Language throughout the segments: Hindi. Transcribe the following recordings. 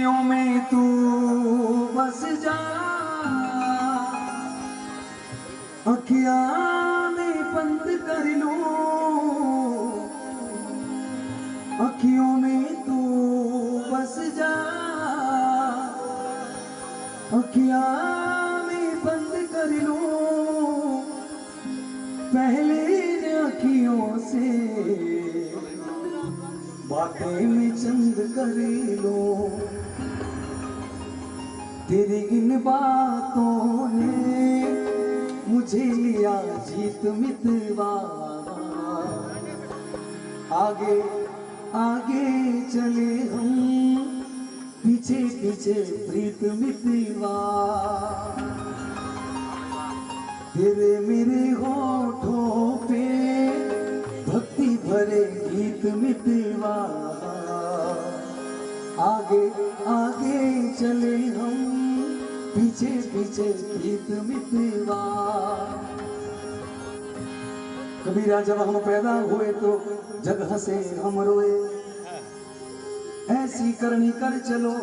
अखियों में तू बस जा, अखियां में बंद कर लूं, अखियों में तू बस जा, अखियां में बंद कर लूं, पहले अखियों से बातें में चंद कर लो। तेरी इन बातों ने मुझे लिया जीत मितवा, आगे आगे चले हम, पीछे पीछे प्रीत मितवा। तेरे मेरे होठों पे भक्ति भरे गीत मितवा, आगे आगे चले हम, पीछे पीछे प्रीत मितवा। कबीरा जब हम पैदा हुए तो जग हंसे हम रोए, ऐसी करनी कर चलो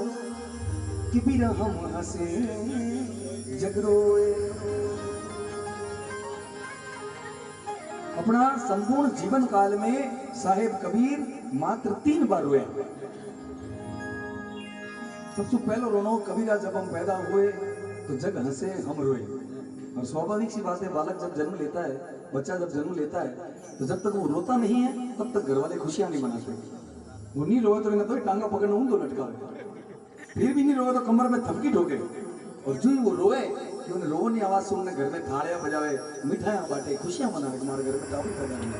कि बिना हम हंसे जग रोए। अपना संपूर्ण जीवन काल में साहेब कबीर मात्र 3 बार रोए। सबसे पहले रोना कबीरा जब हम पैदा हुए तो जग हंसे हम रोए। और स्वाभाविक सी बात है, बालक जब जन्म लेता है, बच्चा जब जन्म लेता है तो जब तक वो रोता नहीं है तब तक घर वाले खुशियां नहीं मनाते। वो नहीं रोए तो ना तो टांगा पकड़ना हूं तो लटका, फिर भी नहीं रोए तो कमर में थपकी ठोके। और जो ही वो रोए कि उन्हें रोने आवाज सुनने घर में थालियां बजावे, मिठाइयां बांटे, खुशियां मनावे, तुम्हारे घर में टावर पैदा नहीं।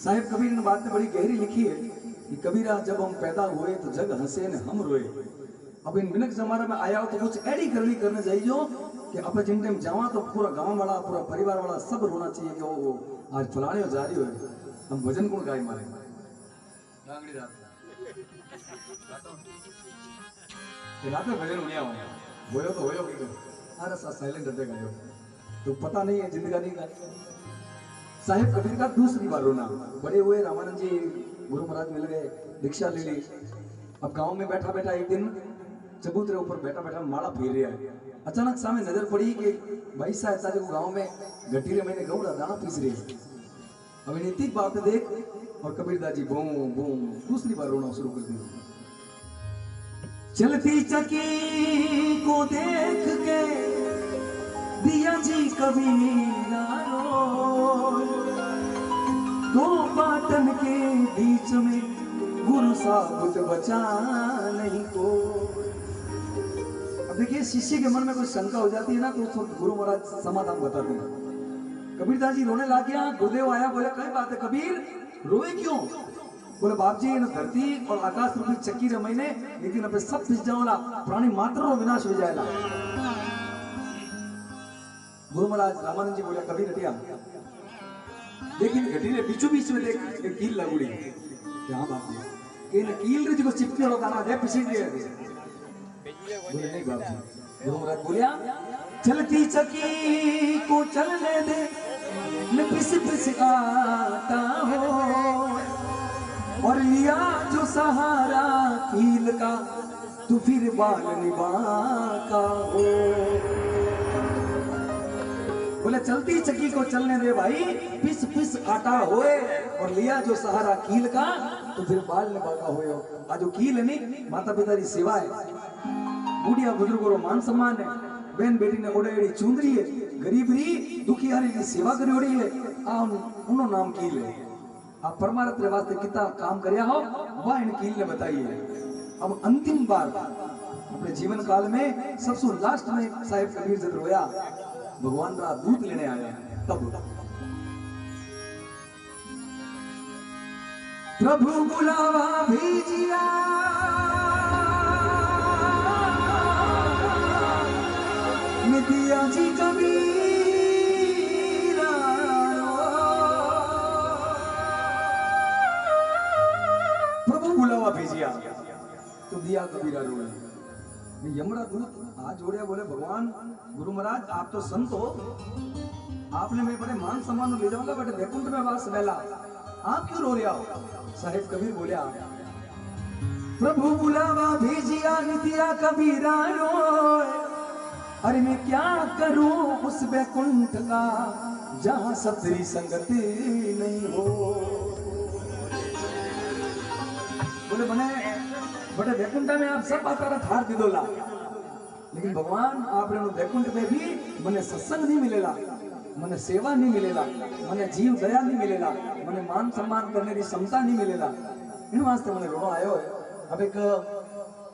साहिब कबीर ने बात में बड़ी गहरी लिखी है कि कबीरा जब हम पैदा हुए तो जग हंसे ने हम रोए। अब इन मिनक जमाना में आया हो तो कुछ एडी करनी करने चाहिए कि अपने जिंदगी में जावा तो पूरा गांव वाला, पूरा परिवार वाला सब रोना चाहिए कि वो आज फलाने हो जा रही हो, हम भजन कौन गाय मारे रात में भजन होने आओ बोलो तो होयो कि अरे सा साइलेंट रहते गायो तो पता नहीं है जिंदगानी का। साहिब कबीर का दूसरी बार रोना, बड़े हुए रामानंद जी गुरु महाराज मिल गए, दीक्षा ले ली। अब गांव में बैठा बैठा एक दिन चबूतरे ऊपर बैठा बैठा माला फेर रहा है, अचानक सामने नजर पड़ी कि भाई साहब ताजे को गांव में घटीले महीने गौड़ा दाना पीस रही है। अब इतनी बात देख और कबीरदास जी बूम बूम दूसरी बार रोना शुरू कर दिया। चलती चकी को देख के दिया जी कबीरा दो पाटन के बीच में गुरु साबुत बचा नहीं को। अब देखिए शिष्य के मन में कोई शंका हो जाती है ना तो उस वक्त गुरु महाराज समाधान बताते हैं। कबीरदास जी रोने लग गया, गुरुदेव आया, बोले क्या बात है कबीर रोए क्यों? बोले बाप जी न धरती और आकाश रूपी चक्की रे महीने लेकिन अब सब पिस जाओला, प्राणी मात्र रो विनाश हो जाएगा। गुरु महाराज रामानंद जी बोले कबीर हटिया लेकिन घटीले बीचों बीच में देख एक कील लगुड़ी, क्या बात है कि न कील रे जी को चिपके वाला गाना दे पिसी दिए। बोले नहीं बाप जी। गुरु महाराज बोलिया चलती चक्की को चलने दे न पिस पिस आता हो, और लिया जो सहारा कील का तू फिर बाल निभा का हो। बोले चलती चक्की को चलने दे भाई, पिस पिस आटा होए, और लिया जो सहारा कील का तो फिर बाल निभा का होए। आज जो कील नहीं माता पिता की सेवा है, बुढ़िया बुजुर्गों को मान सम्मान है, बहन बेटी ने ओढ़ी चुंदरी है, गरीब री दुखियारी की सेवा करी है, उन्होंने नाम कील है। आप परमार्थ वास्ते कितना काम करया हो वह इन कील ने बताई है। अब अंतिम बार अपने जीवन काल में सबसे लास्ट में साहिब कबीर जब रोया, भगवान का दूत लेने आया तब प्रभु बुलावा भेजिया, नितिया जी कबीर बुलावा भेजिया तो दिया कबीरा रोए। यमरा दूत हाथ जोड़िया, बोले भगवान गुरु महाराज आप तो संत हो, आपने मैं बड़े मान सम्मान ले जाऊंगा बड़े वैकुंठ में वास वेला, आप क्यों रो रहे हो? साहिब कबीर बोलिया प्रभु बुलावा भेजिया नितिया कबीरा रोए, अरे मैं क्या करूं उस बैकुंठ का जहां सतरी संगति नहीं हो। बोले बने बड़े वैकुंठ में आप सब बात हार दीदोला, लेकिन भगवान आपने वैकुंठ में भी मने सत्संग नहीं मिलेला, मने सेवा नहीं मिलेला, मने जीव दया नहीं मिलेला, मने मान सम्मान करने की क्षमता नहीं मिलेला। इन वास्ते मने रोनो आयो है। अब एक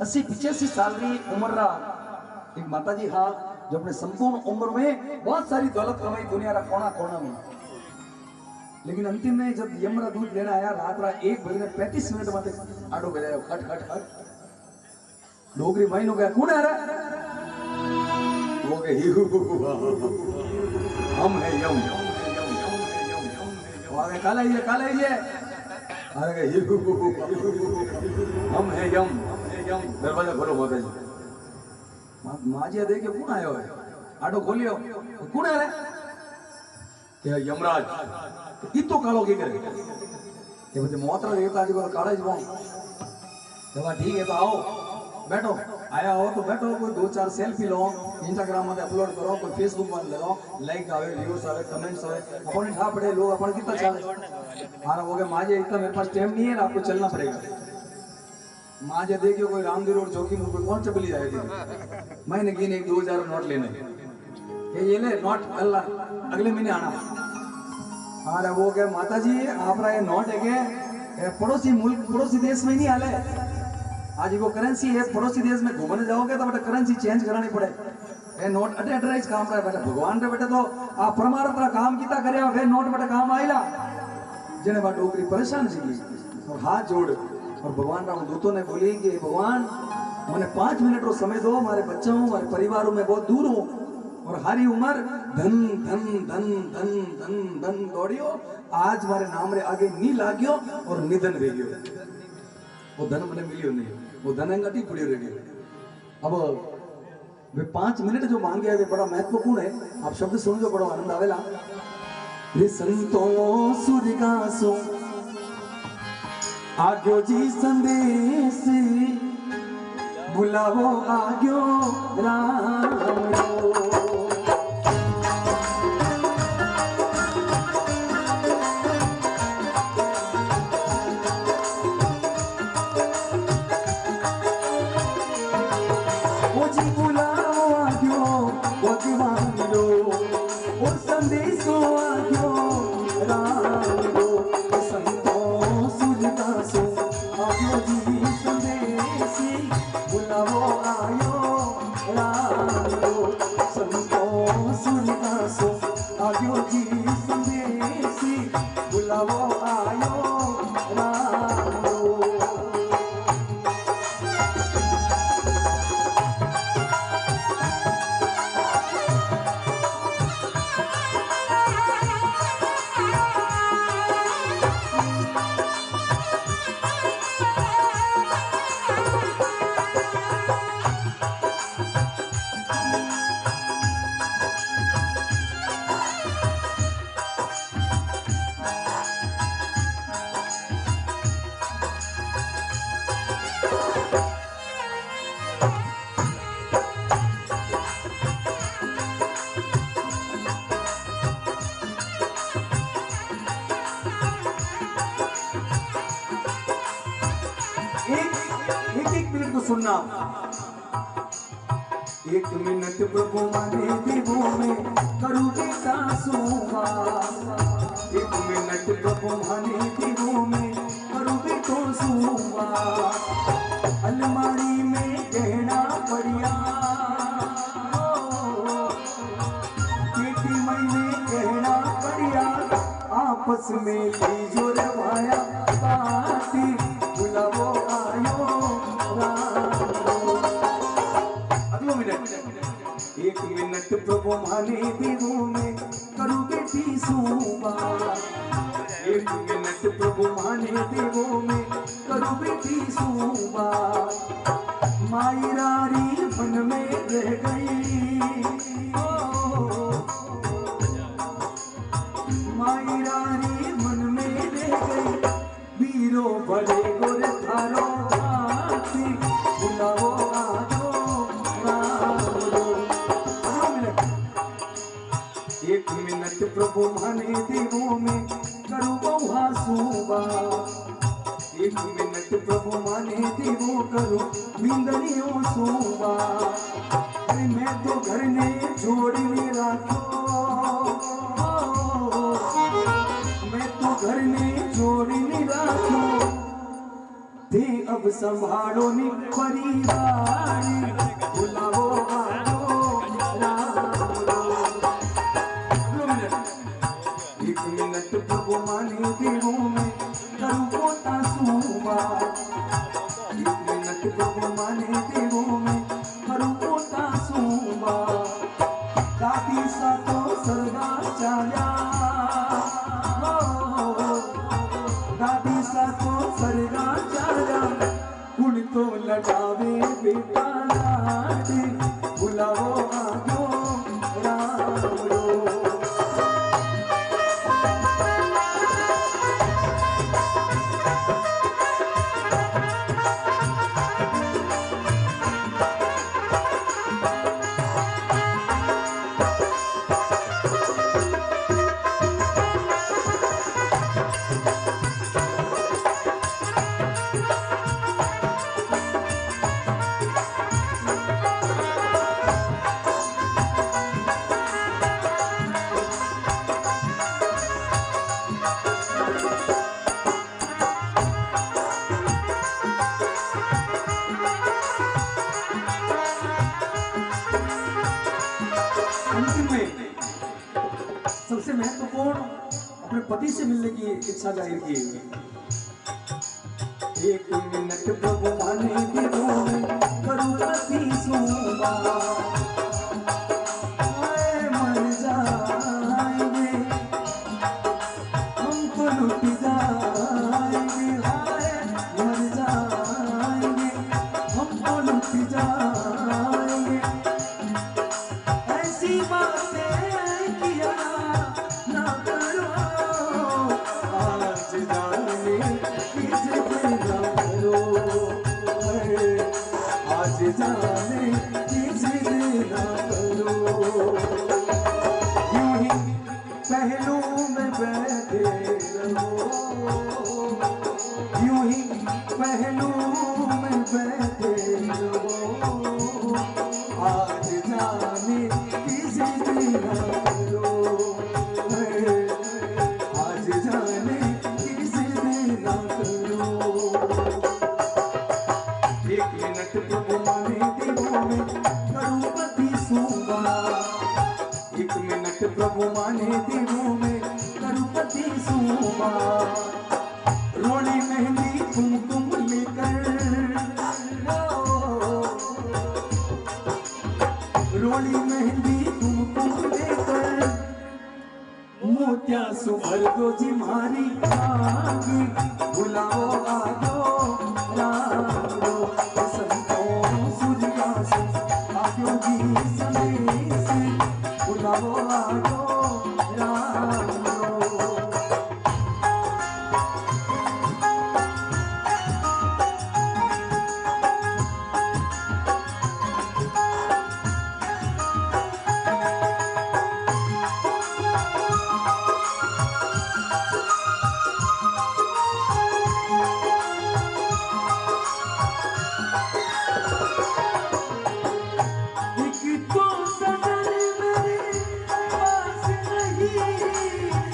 80-85 साल की उम्र रहा एक माता जी हाँ, जो अपने संपूर्ण उम्र में बहुत सारी दौलत कमाई दुनिया रा कोना कोना में, लेकिन अंतिम में जब यमरा दूध लेना आया रात 1:35 माते आडो बजायो खट खट खट। डोगरी भाई नो गया कौन आ रहा, वो के हम है यम, आगे काला ये अरे हम है यम, दरवाजा खोलो माता जी। माजिया देखे कौन आयो है, आडो खोलियो कौन आ रहा क्या यमराज इतो कालो की करे ये बच्चे मोहतरा देवता जी को काला जी बोल दवा ठीक है तो आओ बैठो, आया हो तो बैठो, कोई 2-4 सेल्फी लो, इंस्टाग्राम में अपलोड करो, कोई फेसबुक में लगाओ, लाइक आवे, व्यूज आवे, कमेंट्स आवे, अपन ठा पड़े लोग अपन कितना चले। हां हो गया माजे इतना मेरे पास टाइम नहीं है ना, आपको चलना पड़ेगा। माजे देखियो कोई रामदी रोड चौकी में कोई कौन चबली जाएगी, मैंने गिने 2000 नोट लेने ये ले नोट अल्लाह अगले महीने आना। अरे वो क्या माता जी आप ये नोट है पड़ोसी मुल्क पड़ोसी देश में नहीं आले, आज वो करेंसी है पड़ोसी देश में घूमने जाओगे तो बेटा करेंसी चेंज करानी पड़े, ये नोट अटेराइज काम रहा है बेटा। भगवान रे बेटा तो आप परमार्थ रा काम कीता करे फिर नोट बेटा काम आईला जने बा डोगरी परेशान सी और हाथ जोड़ और भगवान राम दूतों ने बोली कि भगवान मैंने 5 मिनट रो समय दो, हमारे बच्चों हमारे परिवारों में बहुत दूर हूँ और हरी उम्र धन धन धन धन धन धन दौड़ियो, आज हमारे नाम रे आगे नी लाग्यो और निधन वे गयो, वो धन मैंने मिलियो नहीं, वो धन अंगटी पड़ी रह गई। अब वे 5 मिनट जो मांगे है वे बड़ा महत्वपूर्ण है, आप शब्द सुन जो बड़ा आनंद आवेला। रे संतों सूर्यगासो आग्यो जी संदेश बुलावो आग्यो राम सुनना। 1 मिनट प्रभु माने देवो में करू बेटा सुवा, 1 मिनट प्रभु माने देवो में करू बेटो सुवा, अलमारी में गहना पड़िया बेटी मैंने गहना पड़िया, आपस में लीजो रवाया पाती बुलावो आयो राम। 1 मिनट प्रभु माने देवो में करू बेटी सुवा, 1 मिनट प्रभु माने देवो में करू बेटी सुवा, मायरारी मन में रह गई, मायरारी मन में रह गई, वीरो बड़े गोरे थारो प्रभु माने देवों में करूँ बहुहा सुबा। 1 मिनट प्रभु माने देवों करूँ विंदनियों सुबा। अरे मैं तो घर ने जोड़ी राखो, मैं तो घर ने जोड़ी राखो। ते अब संभालो नी परिवार, बुलावो आजो राम। 1 मिनट प्रभु माने देवों में करूँ पोता सुबा। 1 मिनट प्रभु माने देवों में करूँ पोता सुबा। दादी सा तो सरगा चाया, दादी सा तो सरगा चाया। कुण तो लटावे बेटा लाडे, बुलाओ आजो राम रो। सबसे महत्वपूर्ण अपने पति से मिलने की इच्छा जाहिर की। 1 मिनट प्रभु माने देवों में करूँ पति सुबा। मर जाएंगे हम तो लुट जाएंगे, मर जाएंगे हम तो लुट जाएंगे। ऐसी बातें किया ना करो, आज जाने की जिद ना करो, आज जाने की जिद ना करो। यूं ही पहलू में बैठे रहो, यूं ही पहलू में बैठे रहो। आज जाने की जिद ना करो, आज जाने की जिद ना करो। 1 मिनट प्रभु माने देवों में करूँ पति सुबा। 1 मिनट प्रभु माने देवों में करूँ पति सुबा। रोली मेहंदी कुमकुम लेकर, रोली मेहंदी कुमकुम लेकर, मोतिया सुभर दो जी मारी आगे, बुलाओ आजो राम रो। संतों सूर्या से आजो जी सने से, बुलाओ आजो राम रो। एक तो सजन मेरे पास नहीं,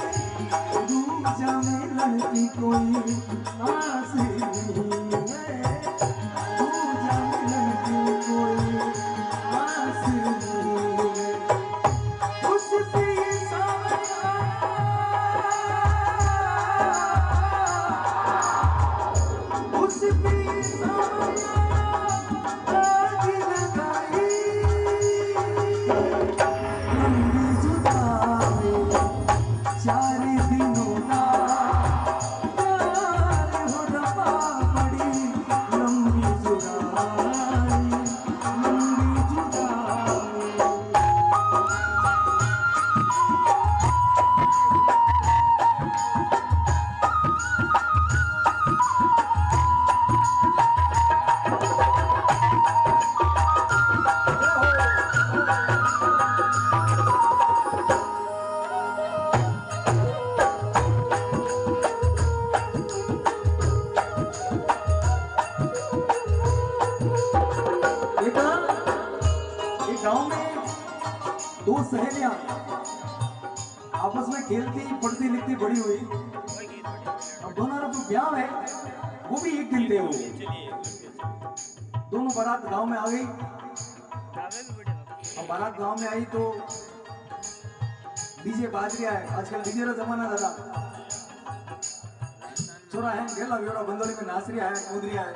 दो सहेलियां आपस में खेलती पढ़ती लिखती बड़ी हुई। अब दोनों का जो ब्याह है वो भी एक दिन थे। वो दोनों बारात गांव में आ गई। अब बारात गांव में आई तो डीजे बाज रहा है। आजकल डीजे का जमाना दादा। छोरा है गेला वेड़ा बंदोली में नाच रहा है, कूद रहा है।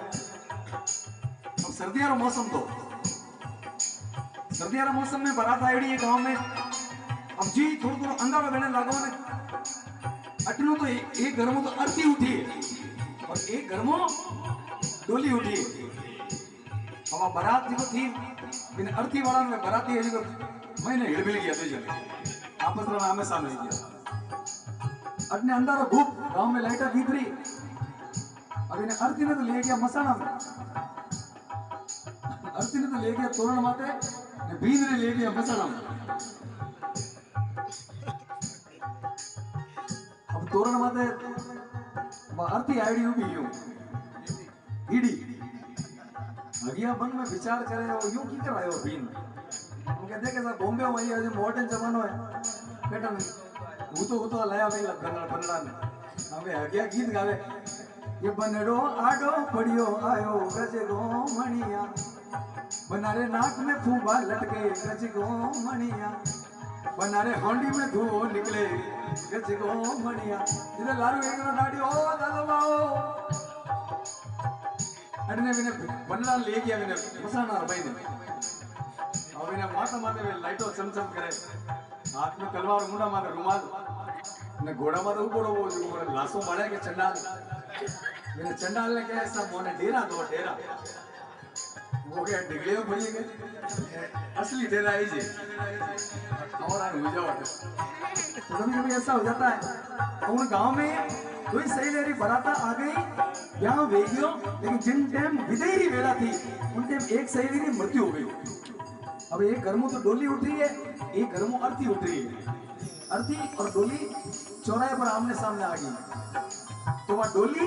अब सर्दियों का मौसम तो सर्दियों का मौसम में बारात आई है गांव में। अब जी थोड़ा थोड़ा अंधारा बहने लागो ने अटनो तो एक घर में तो अर्थी उठी है और एक घर में डोली उठी है। अब बारात जो थी बिन अर्थी वाला में बाराती है जो मैंने हिड़मिल गया तो जब आपस में आमे सामने किया। अटने अंधारा धूप गांव में लाइटा भीतरी। अब इन्हें अर्थी ने तो ले गया मसाना में। अर्थी ने तो ले गया तोरण माते ने बीज ने ले गया मसाना में। अब तोरण माते अर्थी आईडी उभी यूं ईडी अगिया बन में विचार करे और यूं की कर आयो बीन। हम कहते हैं कि साहब बॉम्बे में ये मॉडर्न जमानो है बेटा नहीं वो तो लाया भाई बनड़ा में हमें अगिया गीत गावे ये बनड़ो आडो पड़ियो आयो गज गो मणिया बनारे नाक में फूबा लटके गज गो मणिया बनारे होंडी में धुओं निकले गज गो मणिया इधर लारू एक डाडी ओ दादा बाओ अडने बिने बनड़ा ले गया बिने मसाना भाई ने अब बिने माता माते में लाइटो चमचम करे हाथ में तलवार मुंडा माते रुमाल ने घोड़ा माते ऊपरो वो जो लासो मारे के चंडाल बिने चंडाल ने क्या सब मोने डेरा दो डेरा वो क्या डिगले में पड़ी गए असली डेरा है जी और आने हो जाओ तो कभी ऐसा हो जाता है। उन गांव में कोई सही लेरी बराता आ गई यहाँ वेगियो लेकिन जिन टाइम विदेरी वेला थी उन टाइम एक सहेली की मृत्यु हो गई। अब एक घर में तो डोली उठ रही है एक घर में अर्थी उठ रही है। अर्थी और डोली चौराहे पर आमने सामने आ गई तो वह डोली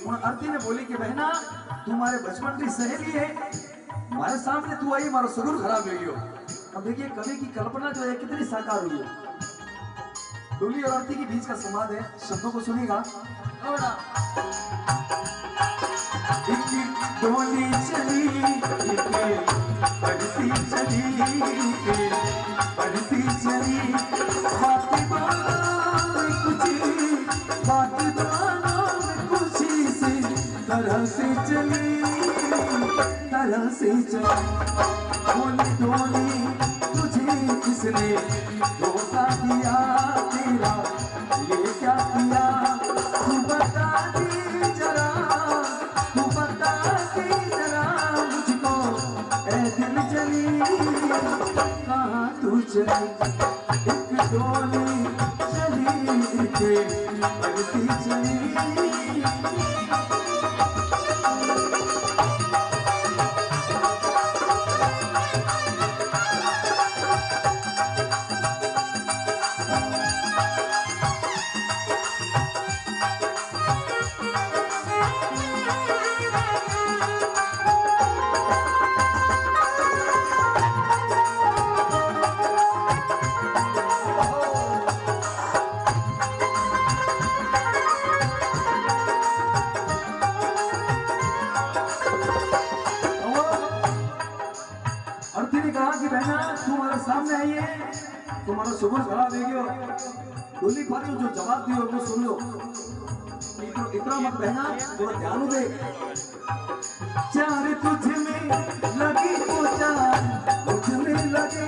उन अर्थी ने बोली कि बहना तुम्हारे बचपन की सहेली है हमारे सामने तू आई हमारा सुरूर खराब हो गयो। अब देखिए कवि की कल्पना जो है कितनी साकार हुई है। डोली और अर्थी के बीच का संवाद है शब्दों को सुनिएगा। डोली चली बढ़ती चली बढ़ती चली बात दोनों में कुछ से तरह से चली तरह से चली डोली डोली तुझे किसने धोखा दिया तेरा ये क्या किया तू बता दी जरा तू बता दी जरा मुझको ऐ दिल चली कहाँ तू चली एक डोली चली एक बढ़ती चली। सामने आइए तुम्हारा सुबह खड़ा देगी डोली पाचो जो जवाब दियो वो सुन लो इतना मत बहना थोड़ा ध्यान दे। चार तुझ में लगी तो चार तुझ में लगे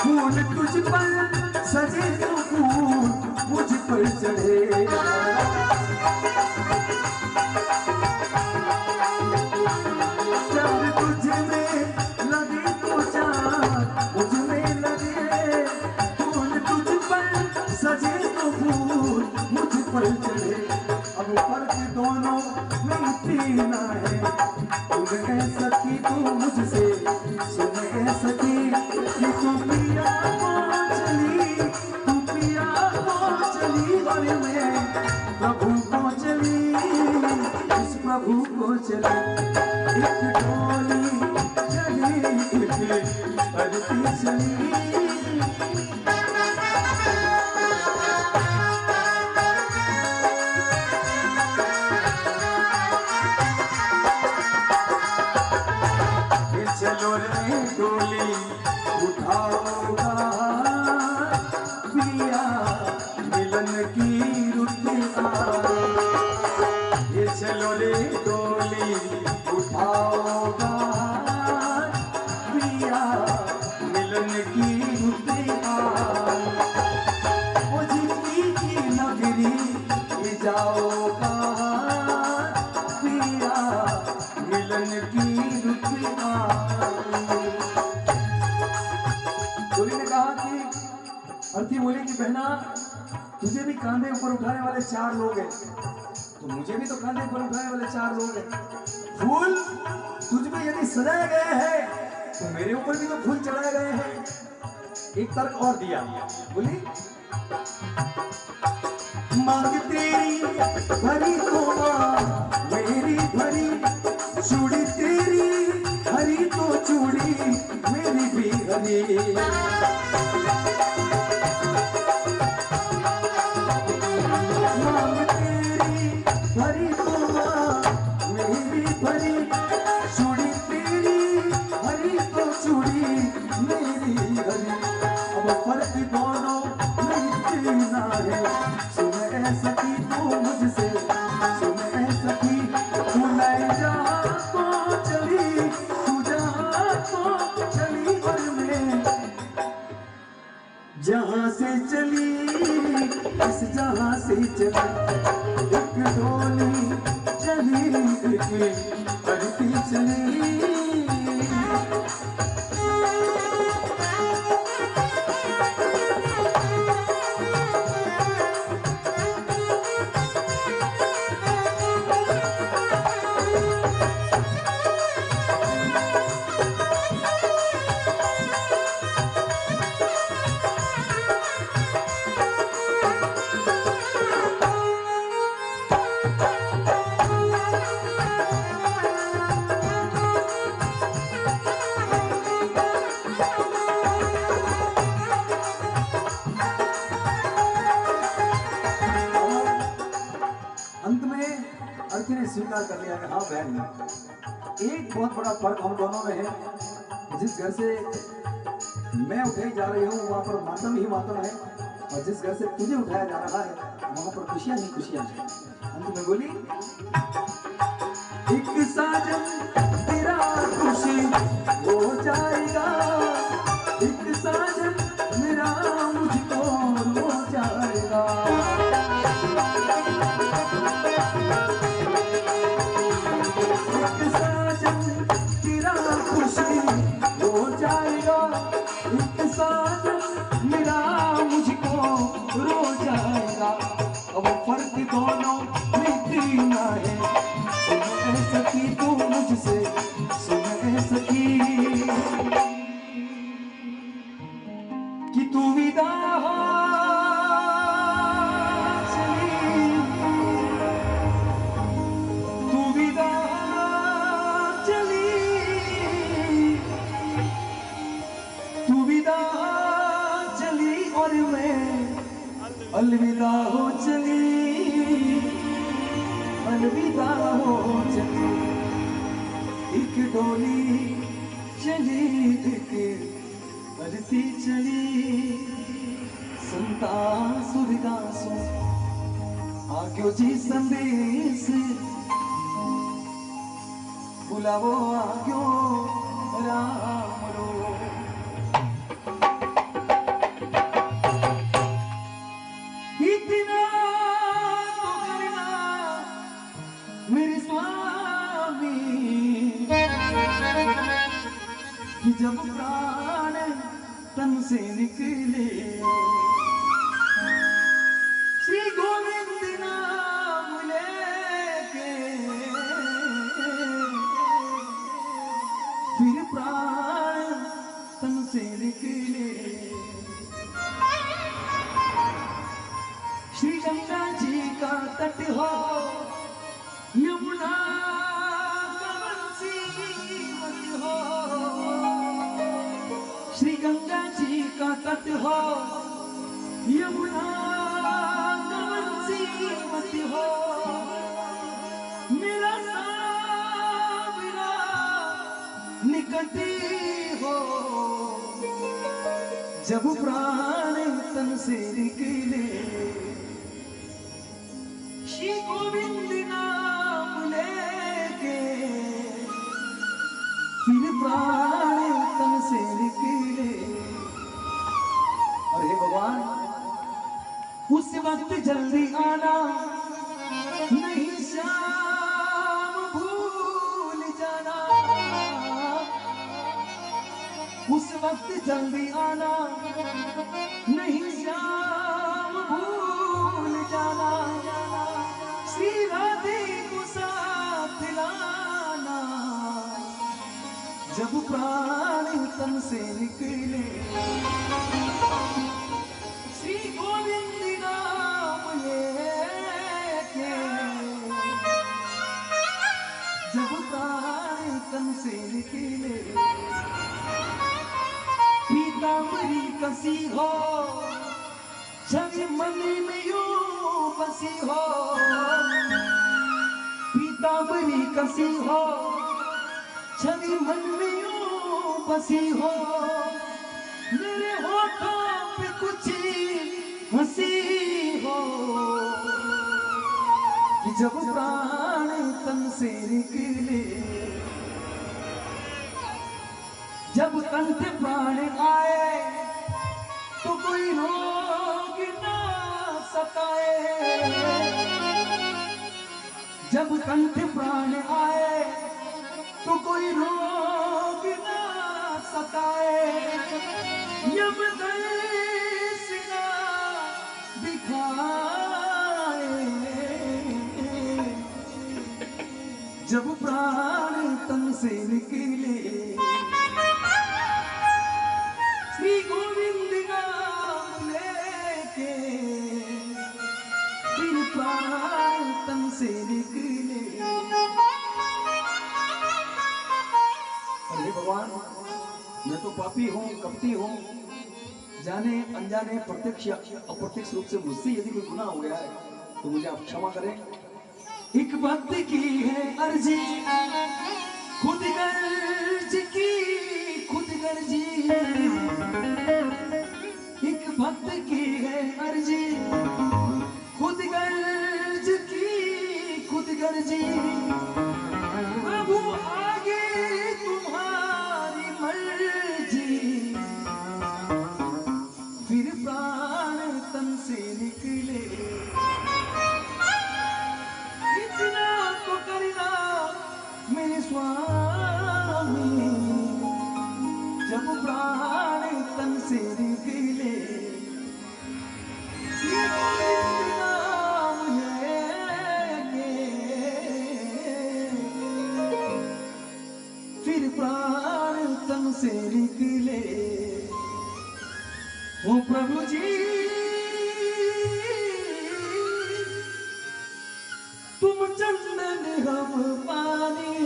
फूल तुझ पर सजे तो फूल मुझ पर चढ़े चार तुझ में लगी तो चार मुझ में लगे फूल तुझ पर सजे तो फूल मुझ पर चढ़े। अब फर्क दोनों में इतना है तुम कह सकी तू मुझसे सुन कह सकी कि तू पिया को चली और मैं प्रभु को चली इस प्रभु को चली एक डोली चली एक बढ़ती चली। चलो रे डोली उठाओगा पिया मिलन की रुत आए। ये चलो रे डोली उठाओगा पिया मिलन की रुत आए। वो जिंदगी की नगरी ले जाओगा पिया मिलन की रुत डोली ने कहा कि अर्थी बोली कि बहना तुझे भी कांधे ऊपर उठाने वाले 4 लोग हैं, तो मुझे भी तो कांधे ऊपर उठाने वाले 4 लोग हैं। फूल तुझ पे यदि सजाए गए हैं तो मेरे ऊपर भी तो फूल चढ़ाए गए हैं। एक तर्क और दिया, बोली मांग तेरी भरी तो मेरी भरी, चूड़ी तेरी हरी तो चूड़ी मेरी भी हरी। मांग तेरी भरी तो मेरी भरी, चूड़ी तेरी हरी तो चूड़ी मेरी हरी। अब फर्क दोनों में इतना है, सुन सकी तू मुझसे, सुन सकी तू नहीं जा तो चली, तू जहाँ तो चली और मैं जहाँ से चली, इस जहाँ से चली। एक डोली चली एक बढ़ती चली। स्वीकार कर लिया कि हाँ बहन, एक बहुत बड़ा फर्क हम दोनों में है। जिस घर से मैं उठाई जा रही हूँ वहां पर मातम ही मातम है, और जिस घर से तुझे उठाया जा रहा है वहां पर खुशियां ही खुशियां हैं। अंत में बोली एक साजन तेरा खुशी हो जाएगा, एक साजन मेरा मुझको हो जाएगा। अब फर्क दोनों में इतना है, सुन सकी तू मुझसे, सुन सकी कि तू विदा हो चली, तू विदा चली, तू विदा चली और मैं अलविदा हो चली, अलविदा हो चली। एक डोली चली एक बढ़ती चली, संता सुरदासो आग्यो जी संदेश, बुलावो आग्यो राम रो। कि जब प्राण तन से निकले, श्री गोविंद नाम लेके फिर प्राण तन से निकले। श्री गंगा जी का तट हो, यमुना का बंसी मत हो, श्री गंगा जी का तट हो, यमुना मती हो, मेरा सावरा निकटी हो, जब प्राण तन से निकले, श्री गोविंद नाम लेके फिर प्राण तन से निकले। और हे भगवान, उस वक्त जल्दी आना, नहीं श्याम भूल जाना, उस वक्त जल्दी आना, नहीं श्याम भूल जाना, श्री राधे को साथ लाना, जब प्राण तन से निकले, श्री गोविंद नाम लेके जब प्राण तन से निकले, पीतांबरी कसी हो, छवि मन में यूं बसी हो, पीतांबरी कसी हो, छवि मन में यूं बसी हो, मेरे होठों पे कुछ हंसी हो, कि जब प्राण तन से निकले, जब कंठ प्राण आए तो कोई रोग ना सताए, जब कंठ प्राण आए तो कोई रोग ना सताए, यमदर्श ना दिखाए, जब प्राण तन से निकले, श्री गोविंद नाम लेके फिर प्राण तन से निकले। अरे भगवान, मैं तो पापी हूँ, कपटी हूँ, जाने अनजाने प्रत्यक्ष या अप्रत्यक्ष रूप से मुझसे यदि कोई गुनाह हो गया है तो मुझे आप क्षमा करें। एक भक्त की है अर्जी, खुद गर्ज की खुद गर्जी, एक भक्त की है अर्जी, खुद गर्ज की खुद गर्जी, प्रभु आगे तुम्हारी मर्जी, फिर प्राण तन से निकले, इतना तो करना मेरे स्वामी, जब प्राण तन से निकले, श्री गोविंद नाम लेके फिर प्राण तन से निकले। ओ प्रभु जी, तुम चंदन हम पानी,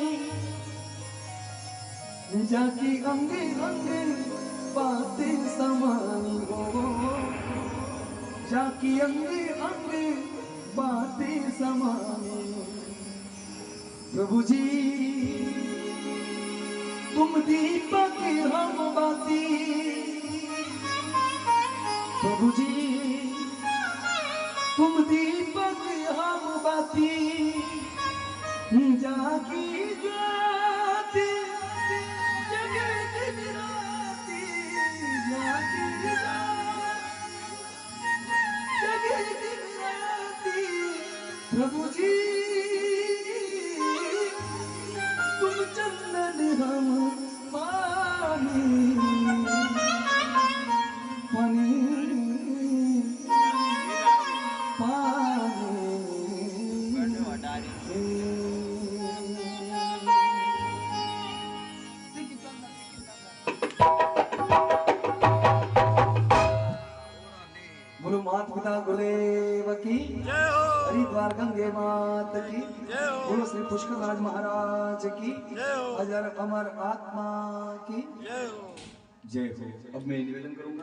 जाकी अंगे अंगे बातें समानी हो, जाकी अंगे अंगे बातें समानी। प्रभु जी, तुम दीपक हम बाती, प्रभु जी तुम दीपक हम बाती, जाकी ज्योति जगत निराती, जाकी जगत निराती। प्रभु जी, तुम चंदन हम पानी, पानी बोलो मात पिता गुरुदेव की, हरिद्वार गंगे मात की, बोलो श्री पुष्कर राज महाराज की, अजर अमर आत्मा की जय हो। अब मैं निवेदन करूंगा।